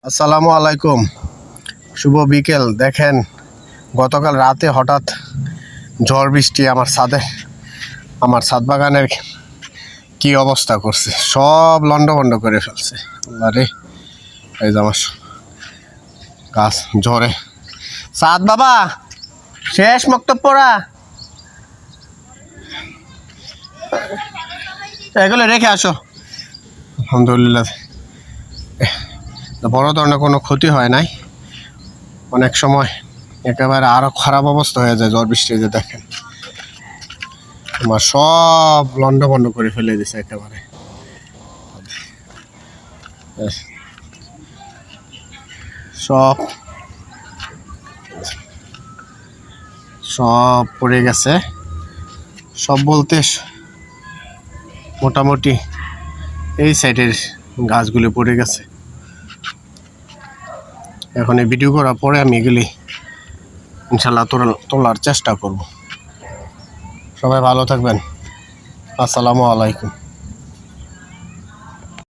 আসসালামু আলাইকুম, শুভ বিকেল। দেখেন গতকাল রাতে হঠাৎ ঝড় বৃষ্টি আমার ছাদ বাগানের কি অবস্থা করছে, সব লন্ডভন্ড করে ফেলছে। আরে এই যে আমার গাছ ঝড়ে। সাদ বাবা শেষ মক্তব পড়া, এগুলো রেখে আসো। আলহামদুলিল্লাহ বড় ধরনের কোনো ক্ষতি হয় নাই। অনেক সময় একেবারে আরো খারাপ অবস্থা হয়ে যায় ঝড় বৃষ্টিতে। দেখেন আমার সব লন্ডভন্ড করে ফেলে দিছে একেবারে। সব সব পড়ে গেছে, সব বলতে মোটামুটি এই সাইডের গাছগুলি পড়ে গেছে। এখন এই ভিডিও করার পরে আমি এগুলি ইনশাল্লাহ তোলার চেষ্টা করব। সবাই ভালো থাকবেন। আসসালামু আলাইকুম।